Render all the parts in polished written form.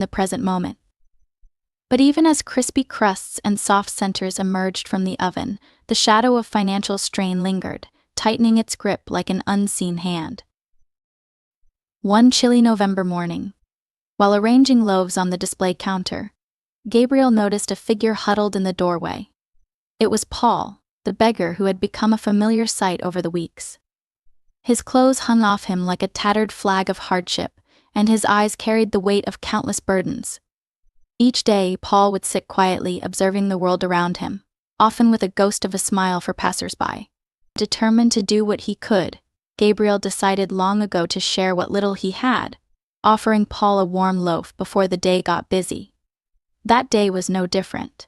the present moment. But even as crispy crusts and soft centers emerged from the oven, the shadow of financial strain lingered, tightening its grip like an unseen hand. One chilly November morning, while arranging loaves on the display counter, Gabriel noticed a figure huddled in the doorway. It was Paul, the beggar who had become a familiar sight over the weeks. His clothes hung off him like a tattered flag of hardship, and his eyes carried the weight of countless burdens. Each day, Paul would sit quietly observing the world around him, often with a ghost of a smile for passers-by. Determined to do what he could, Gabriel decided long ago to share what little he had, offering Paul a warm loaf before the day got busy. That day was no different.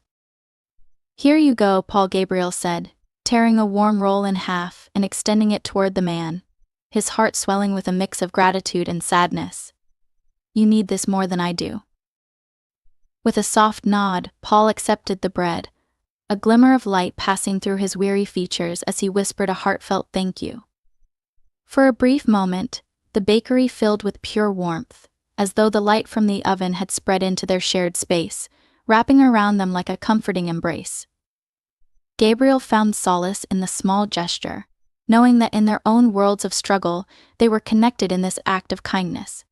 "Here you go," Paul Gabriel said, tearing a warm roll in half and extending it toward the man, his heart swelling with a mix of gratitude and sadness. "You need this more than I do." With a soft nod, Paul accepted the bread, a glimmer of light passing through his weary features as he whispered a heartfelt thank you. For a brief moment, the bakery filled with pure warmth, as though the light from the oven had spread into their shared space, wrapping around them like a comforting embrace. Gabriel found solace in the small gesture, knowing that in their own worlds of struggle, they were connected in this act of kindness.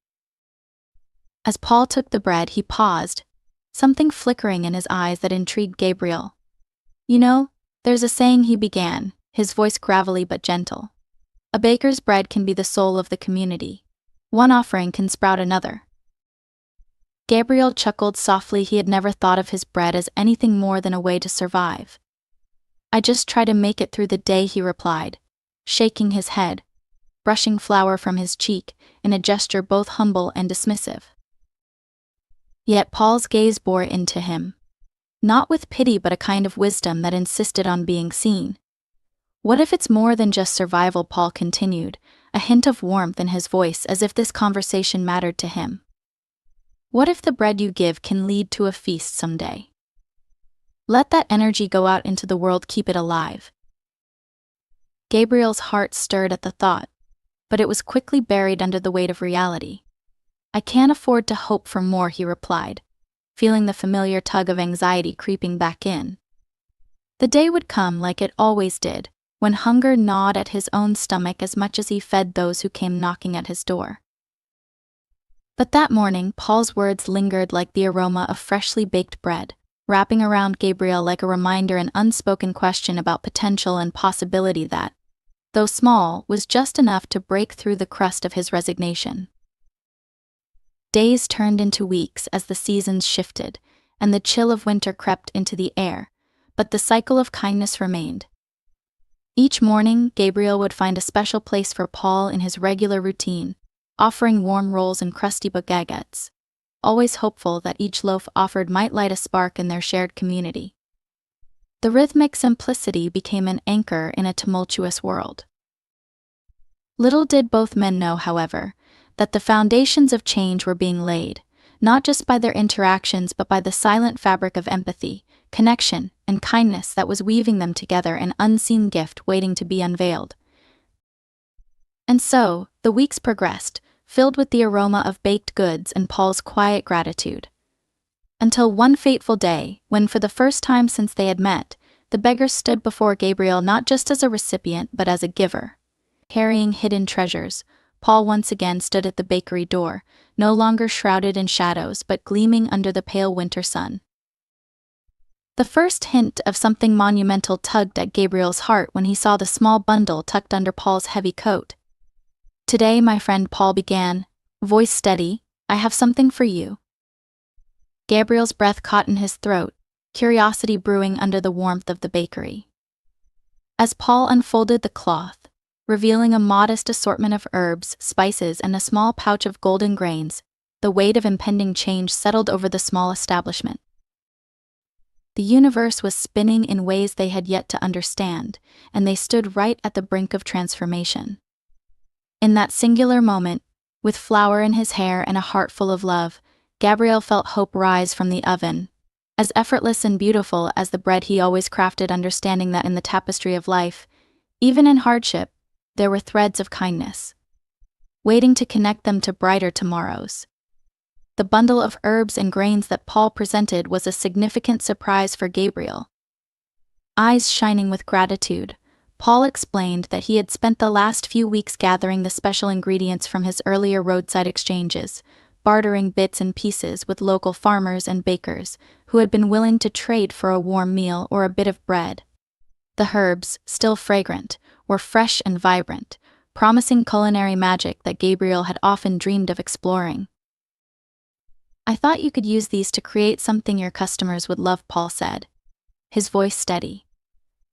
As Paul took the bread, he paused, something flickering in his eyes that intrigued Gabriel. "You know, there's a saying," he began, his voice gravelly but gentle. "A baker's bread can be the soul of the community. One offering can sprout another." Gabriel chuckled softly. He had never thought of his bread as anything more than a way to survive. "I just try to make it through the day," he replied, shaking his head, brushing flour from his cheek, in a gesture both humble and dismissive. Yet Paul's gaze bore into him, not with pity but a kind of wisdom that insisted on being seen. "What if it's more than just survival?" Paul continued, a hint of warmth in his voice as if this conversation mattered to him. "What if the bread you give can lead to a feast someday? Let that energy go out into the world, keep it alive." Gabriel's heart stirred at the thought, but it was quickly buried under the weight of reality. "I can't afford to hope for more," he replied, feeling the familiar tug of anxiety creeping back in. The day would come like it always did, when hunger gnawed at his own stomach as much as he fed those who came knocking at his door. But that morning, Paul's words lingered like the aroma of freshly baked bread, wrapping around Gabriel like a reminder, an unspoken question about potential and possibility that, though small, was just enough to break through the crust of his resignation. Days turned into weeks as the seasons shifted, and the chill of winter crept into the air, but the cycle of kindness remained. Each morning, Gabriel would find a special place for Paul in his regular routine, offering warm rolls and crusty baguettes, always hopeful that each loaf offered might light a spark in their shared community. The rhythmic simplicity became an anchor in a tumultuous world. Little did both men know, however, that the foundations of change were being laid, not just by their interactions but by the silent fabric of empathy, connection, and kindness that was weaving them together, an unseen gift waiting to be unveiled. And so, the weeks progressed, filled with the aroma of baked goods and Paul's quiet gratitude. Until one fateful day, when for the first time since they had met, the beggar stood before Gabriel not just as a recipient but as a giver. Carrying hidden treasures, Paul once again stood at the bakery door, no longer shrouded in shadows but gleaming under the pale winter sun. The first hint of something monumental tugged at Gabriel's heart when he saw the small bundle tucked under Paul's heavy coat. "Today, my friend," Paul began, voice steady, "I have something for you." Gabriel's breath caught in his throat, curiosity brewing under the warmth of the bakery. As Paul unfolded the cloth, revealing a modest assortment of herbs, spices, and a small pouch of golden grains, the weight of impending change settled over the small establishment. The universe was spinning in ways they had yet to understand, and they stood right at the brink of transformation. In that singular moment, with flour in his hair and a heart full of love, Gabriel felt hope rise from the oven, as effortless and beautiful as the bread he always crafted, understanding that in the tapestry of life, even in hardship, there were threads of kindness, waiting to connect them to brighter tomorrows. The bundle of herbs and grains that Paul presented was a significant surprise for Gabriel. Eyes shining with gratitude, Paul explained that he had spent the last few weeks gathering the special ingredients from his earlier roadside exchanges, bartering bits and pieces with local farmers and bakers who had been willing to trade for a warm meal or a bit of bread. The herbs, still fragrant, were fresh and vibrant, promising culinary magic that Gabriel had often dreamed of exploring. "I thought you could use these to create something your customers would love," Paul said, his voice steady.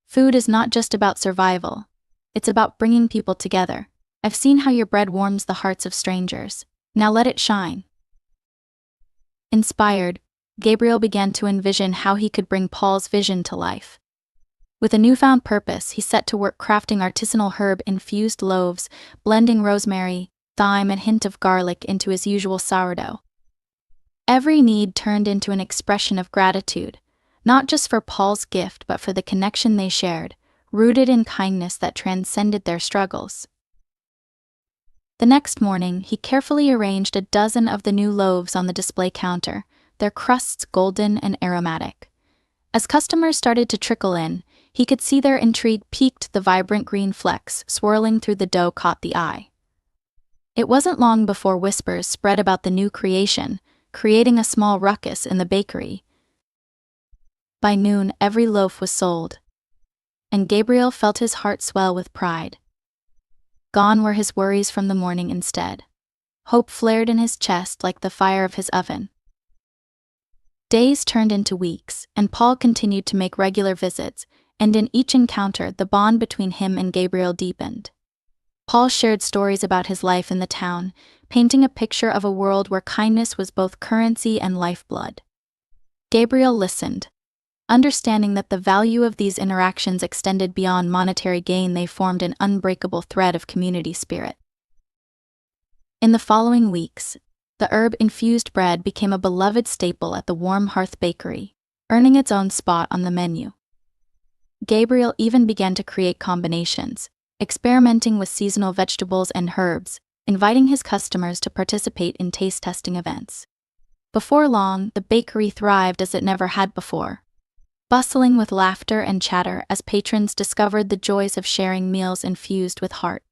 "Food is not just about survival. It's about bringing people together. I've seen how your bread warms the hearts of strangers. Now let it shine." Inspired, Gabriel began to envision how he could bring Paul's vision to life. With a newfound purpose, he set to work crafting artisanal herb-infused loaves, blending rosemary, thyme, and a hint of garlic into his usual sourdough. Every need turned into an expression of gratitude, not just for Paul's gift but for the connection they shared, rooted in kindness that transcended their struggles. The next morning, he carefully arranged a dozen of the new loaves on the display counter, their crusts golden and aromatic. As customers started to trickle in, he could see their intrigue piqued. The vibrant green flecks swirling through the dough caught the eye. It wasn't long before whispers spread about the new creation, creating a small ruckus in the bakery. By noon, every loaf was sold, and Gabriel felt his heart swell with pride. Gone were his worries from the morning instead. Hope flared in his chest like the fire of his oven. Days turned into weeks, and Paul continued to make regular visits, and in each encounter the bond between him and Gabriel deepened. Paul shared stories about his life in the town, painting a picture of a world where kindness was both currency and lifeblood. Gabriel listened, understanding that the value of these interactions extended beyond monetary gain. They formed an unbreakable thread of community spirit. In the following weeks, the herb-infused bread became a beloved staple at the Warm Hearth Bakery, earning its own spot on the menu. Gabriel even began to create combinations, experimenting with seasonal vegetables and herbs, inviting his customers to participate in taste-testing events. Before long, the bakery thrived as it never had before, bustling with laughter and chatter as patrons discovered the joys of sharing meals infused with heart.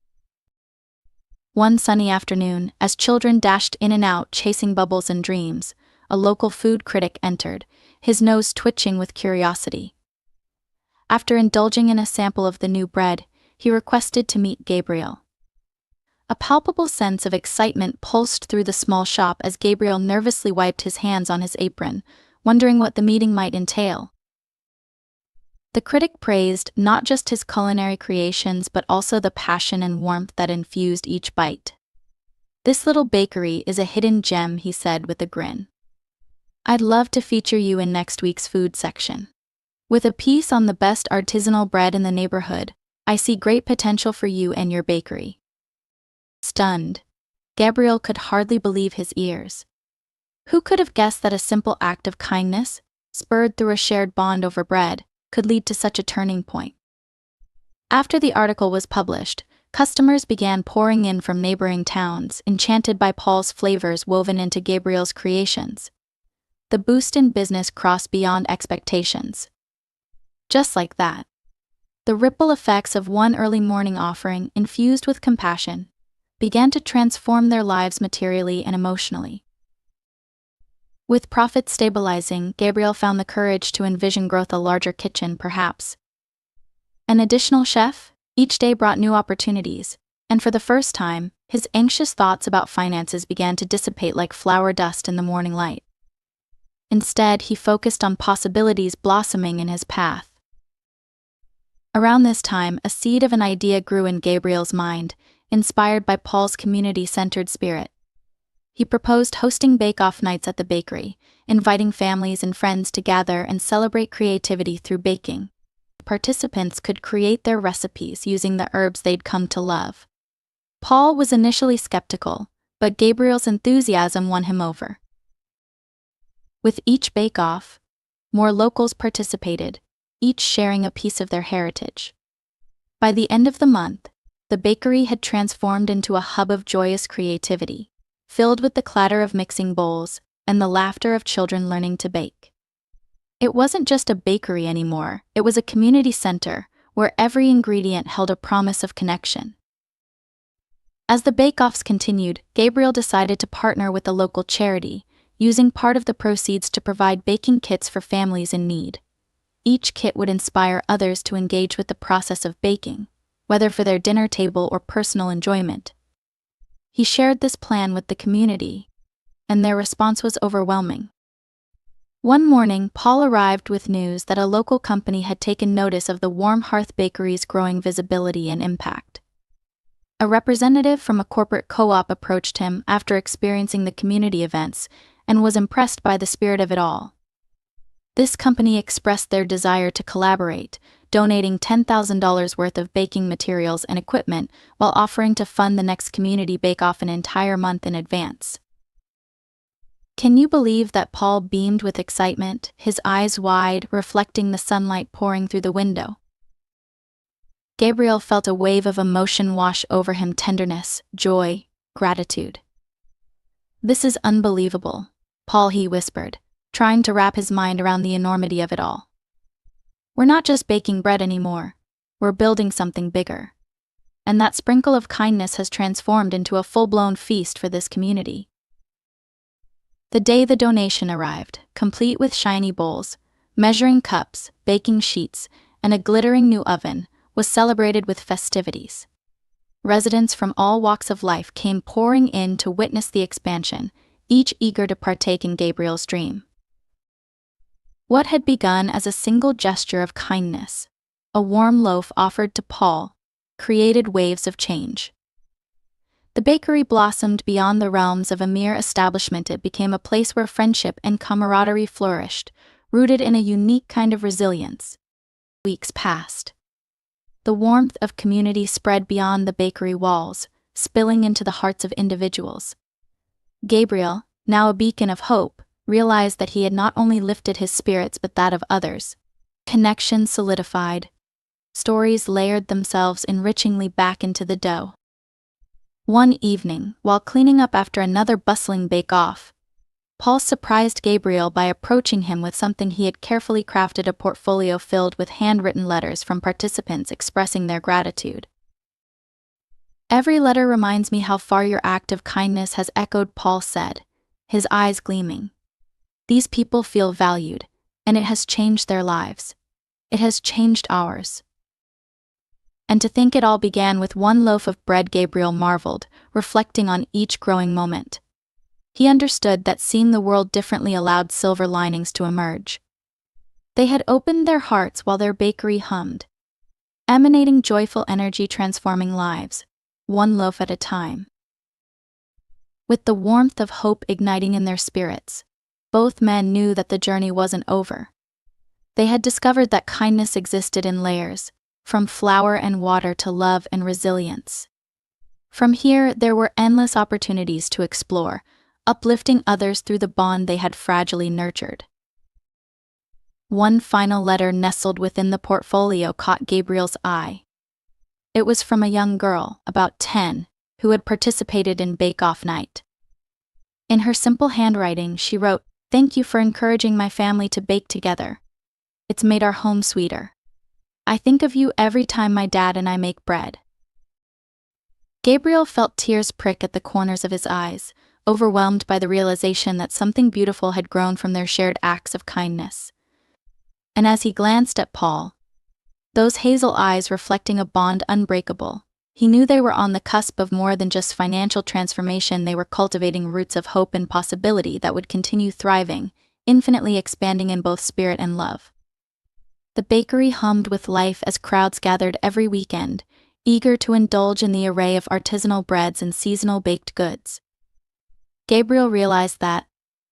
One sunny afternoon, as children dashed in and out chasing bubbles and dreams, a local food critic entered, his nose twitching with curiosity. After indulging in a sample of the new bread, he requested to meet Gabriel. A palpable sense of excitement pulsed through the small shop as Gabriel nervously wiped his hands on his apron, wondering what the meeting might entail. The critic praised not just his culinary creations but also the passion and warmth that infused each bite. "This little bakery is a hidden gem," he said with a grin. "I'd love to feature you in next week's food section. With a piece on the best artisanal bread in the neighborhood, I see great potential for you and your bakery." Stunned, Gabriel could hardly believe his ears. Who could have guessed that a simple act of kindness, spurred through a shared bond over bread, could lead to such a turning point? After the article was published, customers began pouring in from neighboring towns, enchanted by Paul's flavors woven into Gabriel's creations. The boost in business crossed beyond expectations. Just like that, the ripple effects of one early morning offering, infused with compassion, began to transform their lives materially and emotionally. With profits stabilizing, Gabriel found the courage to envision growth: a larger kitchen, perhaps an additional chef. Each day brought new opportunities, and for the first time, his anxious thoughts about finances began to dissipate like flower dust in the morning light. Instead, he focused on possibilities blossoming in his path. Around this time, a seed of an idea grew in Gabriel's mind, inspired by Paul's community-centered spirit. He proposed hosting bake-off nights at the bakery, inviting families and friends to gather and celebrate creativity through baking. Participants could create their recipes using the herbs they'd come to love. Paul was initially skeptical, but Gabriel's enthusiasm won him over. With each bake-off, more locals participated, each sharing a piece of their heritage. By the end of the month, the bakery had transformed into a hub of joyous creativity. filled with the clatter of mixing bowls and the laughter of children learning to bake. It wasn't just a bakery anymore, it was a community center where every ingredient held a promise of connection. As the bake-offs continued, Gabriel decided to partner with a local charity, using part of the proceeds to provide baking kits for families in need. Each kit would inspire others to engage with the process of baking, whether for their dinner table or personal enjoyment. He shared this plan with the community, and their response was overwhelming. One morning, Paul arrived with news that a local company had taken notice of the Warm Hearth Bakery's growing visibility and impact. A representative from a corporate co-op approached him after experiencing the community events and was impressed by the spirit of it all. This company expressed their desire to collaborate, donating $10,000 worth of baking materials and equipment while offering to fund the next community bake-off an entire month in advance. Can you believe that Paul beamed with excitement, his eyes wide, reflecting the sunlight pouring through the window? Gabriel felt a wave of emotion wash over him: tenderness, joy, gratitude. "This is unbelievable, Paul," he whispered, trying to wrap his mind around the enormity of it all. "We're not just baking bread anymore, we're building something bigger. And that sprinkle of kindness has transformed into a full-blown feast for this community." The day the donation arrived, complete with shiny bowls, measuring cups, baking sheets, and a glittering new oven, was celebrated with festivities. Residents from all walks of life came pouring in to witness the expansion, each eager to partake in Gabriel's dream. What had begun as a single gesture of kindness, a warm loaf offered to Paul, created waves of change. The bakery blossomed beyond the realms of a mere establishment. It became a place where friendship and camaraderie flourished, rooted in a unique kind of resilience. Weeks passed. The warmth of community spread beyond the bakery walls, spilling into the hearts of individuals. Gabriel, now a beacon of hope, realized that he had not only lifted his spirits but that of others. Connections solidified. Stories layered themselves enrichingly back into the dough. One evening, while cleaning up after another bustling bake-off, Paul surprised Gabriel by approaching him with something he had carefully crafted: a portfolio filled with handwritten letters from participants expressing their gratitude. "Every letter reminds me how far your act of kindness has echoed," Paul said, his eyes gleaming. "These people feel valued, and it has changed their lives. It has changed ours." And to think it all began with one loaf of bread, Gabriel marveled, reflecting on each growing moment. He understood that seeing the world differently allowed silver linings to emerge. They had opened their hearts while their bakery hummed, emanating joyful energy, transforming lives, one loaf at a time. With the warmth of hope igniting in their spirits, both men knew that the journey wasn't over. They had discovered that kindness existed in layers, from flour and water to love and resilience. From here, there were endless opportunities to explore, uplifting others through the bond they had fragilely nurtured. One final letter nestled within the portfolio caught Gabriel's eye. It was from a young girl, about 10, who had participated in bake-off night. In her simple handwriting, she wrote, "Thank you for encouraging my family to bake together. It's made our home sweeter. I think of you every time my dad and I make bread." Gabriel felt tears prick at the corners of his eyes, overwhelmed by the realization that something beautiful had grown from their shared acts of kindness. And as he glanced at Paul, those hazel eyes reflecting a bond unbreakable, he knew they were on the cusp of more than just financial transformation. They were cultivating roots of hope and possibility that would continue thriving, infinitely expanding in both spirit and love. The bakery hummed with life as crowds gathered every weekend, eager to indulge in the array of artisanal breads and seasonal baked goods. Gabriel realized that,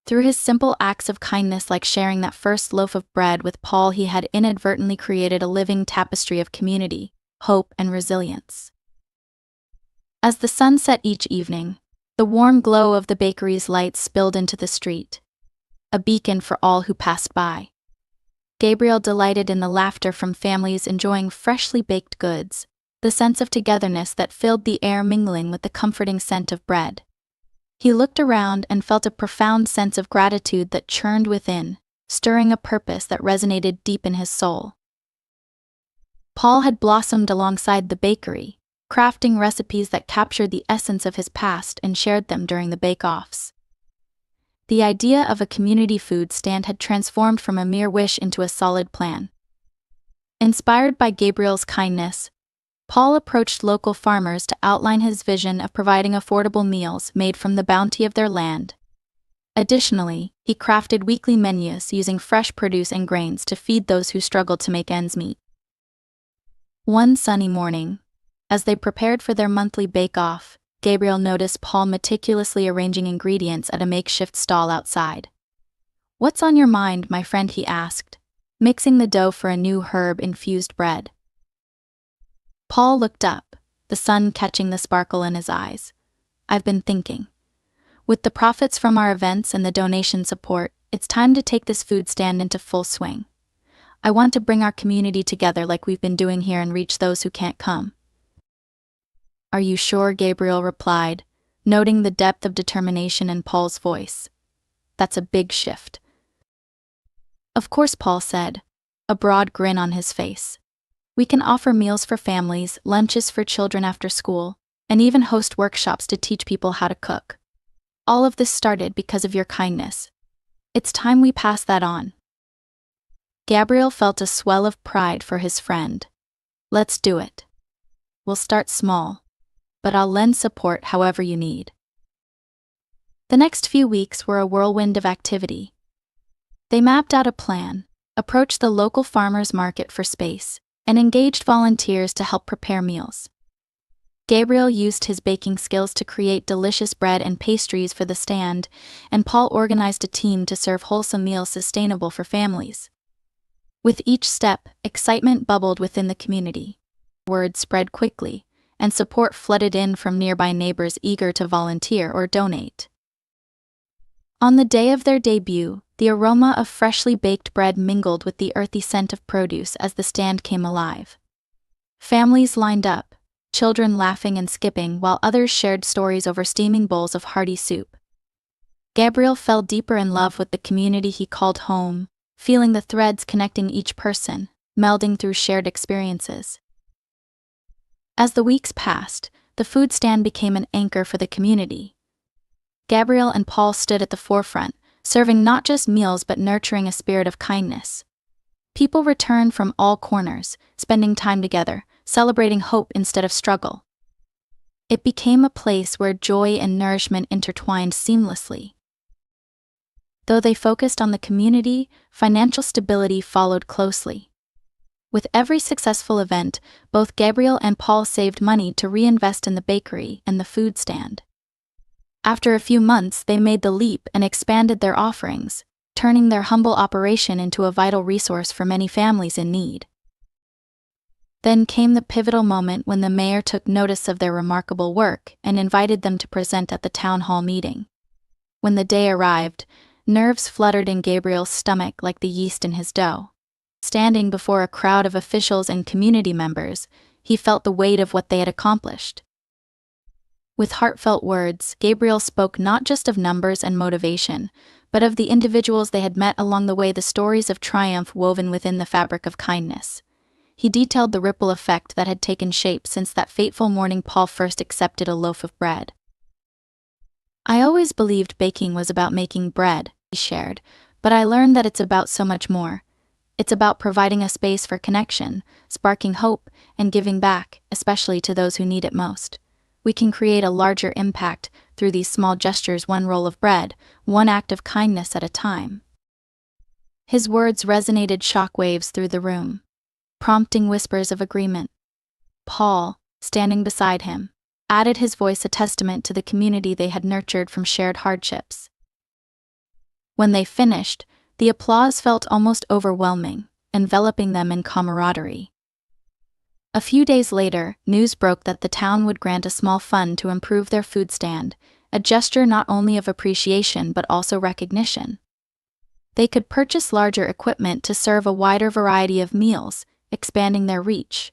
through his simple acts of kindness like sharing that first loaf of bread with Paul, he had inadvertently created a living tapestry of community, hope, and resilience. As the sun set each evening, the warm glow of the bakery's lights spilled into the street, a beacon for all who passed by. Gabriel delighted in the laughter from families enjoying freshly baked goods, the sense of togetherness that filled the air mingling with the comforting scent of bread. He looked around and felt a profound sense of gratitude that churned within, stirring a purpose that resonated deep in his soul. Paul had blossomed alongside the bakery, crafting recipes that captured the essence of his past and shared them during the bake-offs. The idea of a community food stand had transformed from a mere wish into a solid plan. Inspired by Gabriel's kindness, Paul approached local farmers to outline his vision of providing affordable meals made from the bounty of their land. Additionally, he crafted weekly menus using fresh produce and grains to feed those who struggled to make ends meet. One sunny morning, as they prepared for their monthly bake-off, Gabriel noticed Paul meticulously arranging ingredients at a makeshift stall outside. "What's on your mind, my friend?" he asked, mixing the dough for a new herb-infused bread. Paul looked up, the sun catching the sparkle in his eyes. "I've been thinking. With the profits from our events and the donation support, it's time to take this food stand into full swing. I want to bring our community together like we've been doing here and reach those who can't come." "Are you sure?" Gabriel replied, noting the depth of determination in Paul's voice. "That's a big shift." "Of course," Paul said, a broad grin on his face. "We can offer meals for families, lunches for children after school, and even host workshops to teach people how to cook. All of this started because of your kindness. It's time we pass that on." Gabriel felt a swell of pride for his friend. "Let's do it. We'll start small, but I'll lend support however you need." The next few weeks were a whirlwind of activity. They mapped out a plan, approached the local farmers market for space, and engaged volunteers to help prepare meals. Gabriel used his baking skills to create delicious bread and pastries for the stand, and Paul organized a team to serve wholesome meals sustainable for families. With each step, excitement bubbled within the community. Word spread quickly, and support flooded in from nearby neighbors eager to volunteer or donate. On the day of their debut, the aroma of freshly baked bread mingled with the earthy scent of produce as the stand came alive. Families lined up, children laughing and skipping while others shared stories over steaming bowls of hearty soup. Gabriel fell deeper in love with the community he called home, feeling the threads connecting each person, melding through shared experiences. As the weeks passed, the food stand became an anchor for the community. Gabriel and Paul stood at the forefront, serving not just meals but nurturing a spirit of kindness. People returned from all corners, spending time together, celebrating hope instead of struggle. It became a place where joy and nourishment intertwined seamlessly. Though they focused on the community, financial stability followed closely. With every successful event, both Gabriel and Paul saved money to reinvest in the bakery and the food stand. After a few months, they made the leap and expanded their offerings, turning their humble operation into a vital resource for many families in need. Then came the pivotal moment when the mayor took notice of their remarkable work and invited them to present at the town hall meeting. When the day arrived, nerves fluttered in Gabriel's stomach like the yeast in his dough. Standing before a crowd of officials and community members, he felt the weight of what they had accomplished. With heartfelt words, Gabriel spoke not just of numbers and motivation, but of the individuals they had met along the way, the stories of triumph woven within the fabric of kindness. He detailed the ripple effect that had taken shape since that fateful morning Paul first accepted a loaf of bread. "I always believed baking was about making bread," he shared, "but I learned that it's about so much more. It's about providing a space for connection, sparking hope, and giving back, especially to those who need it most. We can create a larger impact through these small gestures, one roll of bread, one act of kindness at a time." His words resonated shockwaves through the room, prompting whispers of agreement. Paul, standing beside him, added his voice, a testament to the community they had nurtured from shared hardships. When they finished, the applause felt almost overwhelming, enveloping them in camaraderie. A few days later, news broke that the town would grant a small fund to improve their food stand, a gesture not only of appreciation but also recognition. They could purchase larger equipment to serve a wider variety of meals, expanding their reach.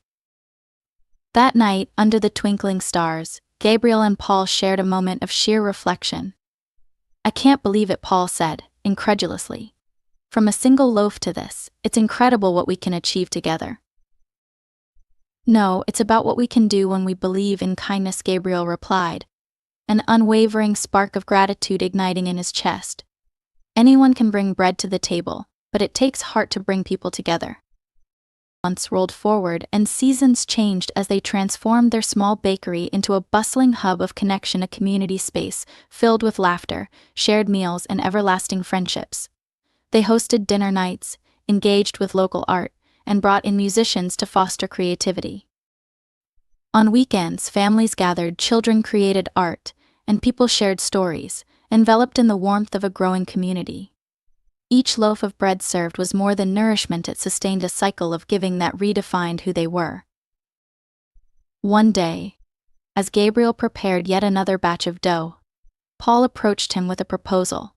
That night, under the twinkling stars, Gabriel and Paul shared a moment of sheer reflection. "I can't believe it," Paul said, incredulously. "From a single loaf to this, it's incredible what we can achieve together." "No, it's about what we can do when we believe in kindness," Gabriel replied, an unwavering spark of gratitude igniting in his chest. "Anyone can bring bread to the table, but it takes heart to bring people together." Months rolled forward and seasons changed as they transformed their small bakery into a bustling hub of connection, a community space filled with laughter, shared meals, and everlasting friendships. They hosted dinner nights, engaged with local art, and brought in musicians to foster creativity. On weekends, families gathered, children created art, and people shared stories, enveloped in the warmth of a growing community. Each loaf of bread served was more than nourishment, it sustained a cycle of giving that redefined who they were. One day, as Gabriel prepared yet another batch of dough, Paul approached him with a proposal.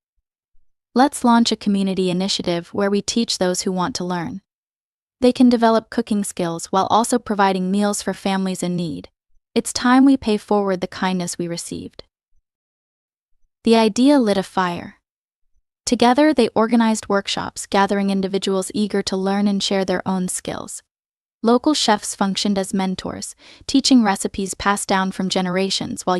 "Let's launch a community initiative where we teach those who want to learn. They can develop cooking skills while also providing meals for families in need. It's time we pay forward the kindness we received." The idea lit a fire. Together, they organized workshops, gathering individuals eager to learn and share their own skills. Local chefs functioned as mentors, teaching recipes passed down from generations, while